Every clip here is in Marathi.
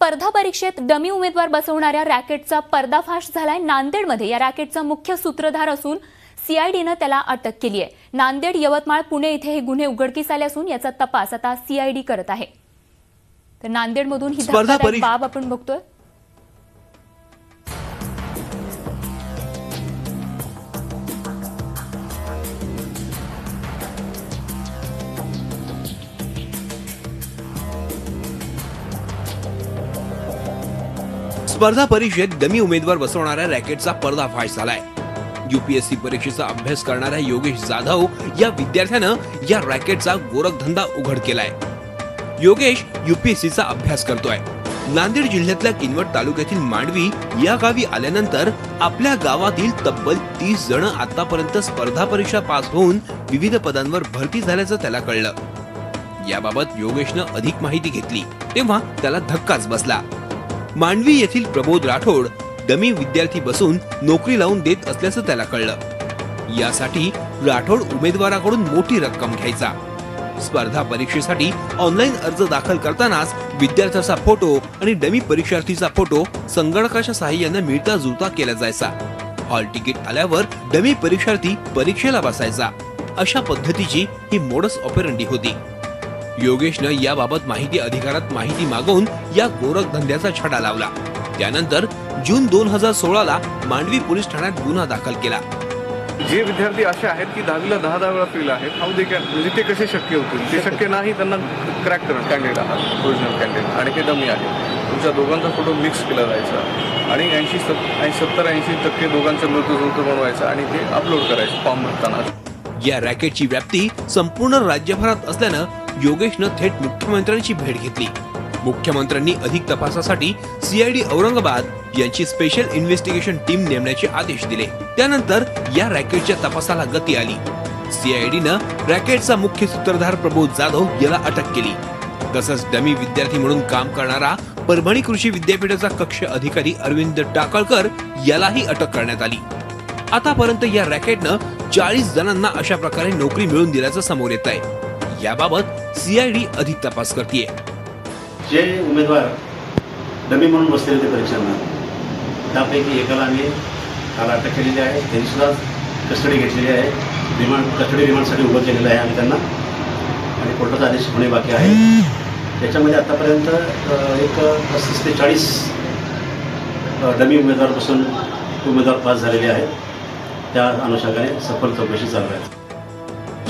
स्पर्धा परीक्षेत डमी उमेदवार बसवणाऱ्या रॅकेटचा पर्दाफाश झालाय। नांदेडमध्ये या रॅकेटचा मुख्य सूत्रधार असून सीआयडीने त्याला अटक केली आहे। नांदेड, यवतमाळ, पुणे इथे हे गुन्हे उघडकीस आले असून याचा तपास आता सीआयडी करत आहे। तर नांदेडमधून ही धक्कादायक बाब आपण बघतोय। स्पर्धा परीक्षेत डमी उमेदवार बसवणाऱ्या रॅकेटचा पर्दाफाश झालाय। यूपीएससी परीक्षेचा अभ्यास करणाऱ्या योगेश जाधव या विद्यार्थ्यानं या रॅकेटचा गोरखधंदा उघड केलाय। योगेश यूपीएससीचा अभ्यास करतोय। नांदेड जिल्ह्यातल्या किनवट तालुक्यातील मांडवी या गावी आल्यानंतर आपल्या गावातील तब्बल 30 जण आतापर्यंत स्पर्धा परीक्षा पास होऊन विविध पदांवर भरती झाल्याचं त्याला कळलं। याबाबत योगेशनं अधिक माहिती घेतली तेव्हा त्याला धक्काच बसला। मांडवी येथील प्रबोध राठोड डमी विद्यार्थी बसून नोकरी लावून देत असल्याचं त्याला कळलं। यासाठी राठोड उमेदवाराकडून मोठी रक्कम घ्यायचा। स्पर्धा परीक्षेसाठी ऑनलाईन अर्ज दाखल करतानाच विद्यार्थ्याचा फोटो आणि डमी परीक्षार्थीचा फोटो संगणकाच्या सहाय्याने मिळता जुळता केला जायचा। हॉल तिकीट आल्यावर डमी परीक्षार्थी परीक्षेला बसायचा। अशा पद्धतीची ही मोडस ऑपरेंडी होती। योगेशनं याबाबत माहिती अधिकारात माहिती मागवून या गोरखधंद्याचा छडा लावला। त्यानंतर जून 2016ला मांडवी पोलीस ठाण्यात गुन्हा दाखल केला। जे विद्यार्थी असे आहेत की 10वीला 10 वेळा फेल आहेत, हाऊ दे कॅन, म्हणजे ते कसे शक्य होतील? ते शक्य नाही। त्यांना क्रॅक करणं कॅन्डिडेट आहात, ओरिजिनल कॅन्डिडेट आणि ते डमी आहे। तुमच्या दोघांचा फोटो मिक्स केला जायचा आणि 70-80% दोघांचं मिळतं बनवायचं आणि ते अपलोड करायचं फॉर्म भरताना। या रॅकेटची व्याप्ती संपूर्ण राज्यभरात असल्यानं योगेशनं थेट मुख्यमंत्र्यांची भेट घेतली। मुख्यमंत्र्यांनी अधिक तपासासाठी सीआयडी औरंगाबाद यांची स्पेशल इन्व्हेस्टिगेशन टीम नेमण्याचे आदेश दिले। त्यानंतर या रॅकेटच्या तपासाला गती आली। सीआयडीनं रॅकेटचा मुख्य सूत्रधार प्रबोध जाधव याला अटक केली। तसंच डमी विद्यार्थी म्हणून काम करणारा परभणी कृषी विद्यापीठाचा कक्ष अधिकारी अरविंद टाकळकर यालाही अटक करण्यात आली। आतापर्यंत या रॅकेटनं 40 जणांना अशा प्रकारे नोकरी मिळवून दिल्याचं समोर येत आहे। याबाबत सीआयडी अधिक तपास करतेय। जे उमेदवार डमी म्हणून बसलेले ते परीक्षांना, त्यापैकी एकाला आम्ही काल अटक केलेली आहे। त्यांनी सुद्धा कस्टडी घेतलेली आहे। कस्टडी रिमांडसाठी उभं केलेलं आहे आम्ही त्यांना आणि कोर्टाचा आदेश होणे बाकी आहे। त्याच्यामध्ये आतापर्यंत एक 35 ते 40 डमी उमेदवारपासून उमेदवार पास झालेले आहेत। त्या अनुषंगाने सखोल चौकशी चालू आहे।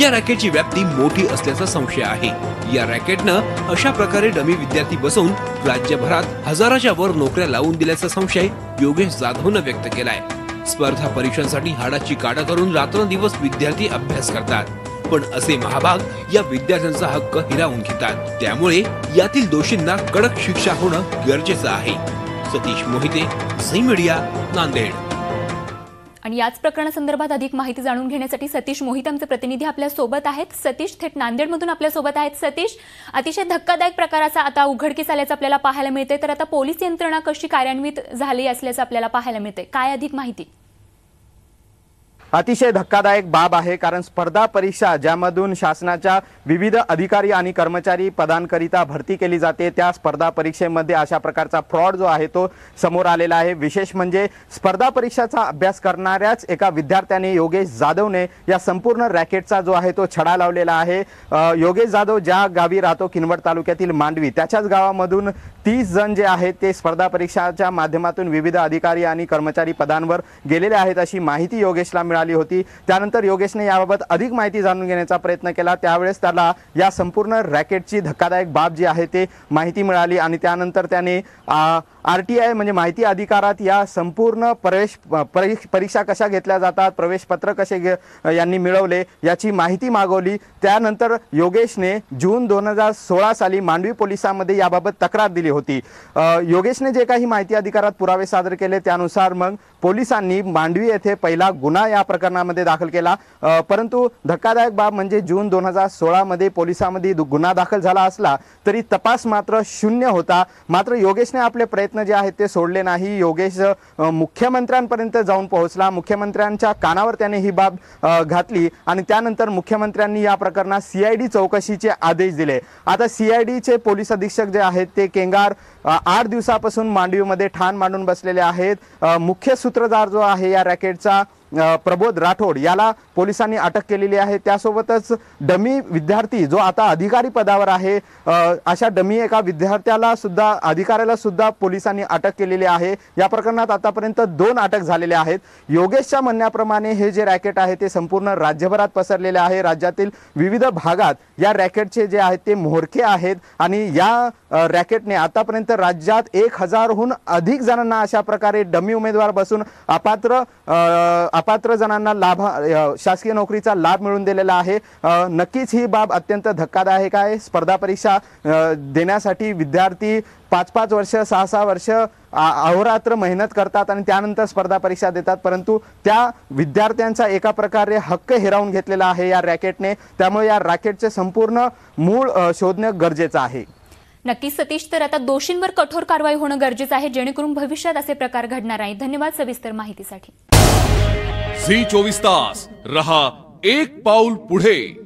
या रॅकेटची व्याप्ती मोठी असल्याचा संशय आहे। या रॅकेटनं अशा प्रकारे डमी विद्यार्थी बसवून राज्यभरात हजाराच्या वर नोकऱ्या लावून दिल्याचा संशय योगेश जाधवनं व्यक्त केलाय। स्पर्धा परीक्षांसाठी हाडाची काढा करून रात्रंदिवस विद्यार्थी अभ्यास करतात, पण असे महाभाग या विद्यार्थ्यांचा हक्क हिरावून घेतात। त्यामुळे यातील दोषींना कडक शिक्षा होणं गरजेचं आहे। Satish Mohite, Zee Media, Nanded. आणि याच प्रकरणासंदर्भात अधिक माहिती जाणून घेण्यासाठी सतीश मोहिते आमचे प्रतिनिधी आपल्या सोबत आहेत। सतीश थेट नांदेडमधून आपल्या सोबत आहेत। सतीश, अतिशय धक्कादायक प्रकाराचा आता उघडकीस आल्याचं आपल्याला पाहायला मिळते, तर आता पोलीस यंत्रणा कशी कार्यान्वित झाली असल्याचं आपल्याला पाहायला मिळते, काय अधिक माहिती? अतिशय धक्कादायक बाब आहे, कारण स्पर्धा परीक्षा ज्यामधून शासनाच्या विविध अधिकारी आणि कर्मचारी पदांकरिता भरती केली जाते, त्या स्पर्धा परीक्षेमध्ये अशा प्रकारचा फ्रॉड जो आहे तो समोर आलेला आहे। विशेष म्हणजे स्पर्धा परीक्षाचा अभ्यास करणाऱ्याच एका विद्यार्थ्याने योगेश जाधवने या संपूर्ण रॅकेटचा जो आहे तो छडा लावलेला आहे। योगेश जाधव ज्या गावी राहतो किनवट तालुक्यातील मांडवी, त्याच्याच गावामधून 30 जण जे आहेत ते स्पर्धा परीक्षाच्या माध्यमातून विविध अधिकारी आणि कर्मचारी पदांवर गेलेले आहेत अशी माहिती योगेशला मिळाली होती। त्यानंतर योगेशने याबाबत अधिक माहिती जाणून घेण्याचा प्रयत्न केला। त्यावेळेस त्याला या संपूर्ण रॅकेटची धक्कादायक बाब जी आहे ते माहिती मिळाली आणि त्यानंतर त्याने आरटीआय म्हणजे माहिती अधिकारात या संपूर्ण परीक्षा कशा घेतल्या जातात, प्रवेश पत्र कसे यांनी मिळवले याची माहिती मागवली। त्यानंतर योगेशने जून 2016 साली मांडवी पोलिसांमध्ये याबाबत तक्रार दिली होती। योगेशने जे काही माहिती अधिकारात पुरावे सादर केले त्यानुसार मग पोलिसांनी मांडवी येथे पहिला गुन्हा या प्रकरणामध्ये दाखल केला। परंतु धक्कादायक बाब म्हणजे जून 2016 मध्ये पोलिसांमध्ये गुन्हा दाखल झाला असला तरी तपास मात्र शून्य होता। मात्र योगेशने आपले प्रयत्न प्रयत्न जे आहेत ते सोडले नाही. योगेश मुख्यमंत्र्यांपर्यंत जाऊन पोहोचला. मुख्यमंत्र्यांच्या कानावर त्याने ही बाब घातली आणि त्यानंतर मुख्यमंत्र्यांनी या प्रकरणात CID चौकशीचे आदेश दिले. आता CIDचे पोलीस अधीक्षक जे आहेत ते केंगार 8 दिवसापासून मांडवीमध्ये ठाण मांडून बसलेले आहेत. मुख्य सूत्रधार जो आहे या रॅकेटचा प्रबोध राठोड याला पोलिसांनी अटक केलेली आहे. त्यासोबतच डमी विद्यार्थी जो आता अधिकारी पदावर आहे अशा डमी एका विद्यार्थ्याला सुद्धा अधिकाऱ्याला सुद्धा पोलिसांनी अटक केलेली आहे. या प्रकरणात आतापर्यंत 2 अटक झालेले आहेत. योगेशच्या म्हणण्याप्रमाणे हे जे रॅकेट आहे ते संपूर्ण राज्यभरात पसरलेले आहे. राज्यातील विविध भागात या रॅकेटचे जे आहेत ते म्होरके आहेत आणि या रॅकेटने आतापर्यंत राज्यात 1000हून अधिक जणांना अशा प्रकारे डमी उमेदवार बसून अपात्र जणांना शासकीय नोकरीचा लाभ मिळवून दिलेला आहे. नक्कीच ही बाब अत्यंत धक्कादायक आहे. स्पर्धा परीक्षा देण्यासाठी विद्यार्थी 5-5 वर्ष 6-6 वर्ष अहोरात्र मेहनत करतात आणि त्यानंतर स्पर्धा परीक्षा देतात, परंतु त्या विद्यार्थ्यांचा एका प्रकारे हक्क हिरावून घेतलेला आहे या रॅकेटने. त्यामुळे या रॅकेटचे संपूर्ण मूळ शोधणं गरजेचं आहे. नक्कीच सतीश, तर आता दोषींवर कठोर कारवाई होणं गरजेचं आहे जेणेकरून भविष्यात असे प्रकार घडणार नाही. धन्यवाद सविस्तर माहितीसाठी. झी 24 तास रहा एक पाऊल पुढे.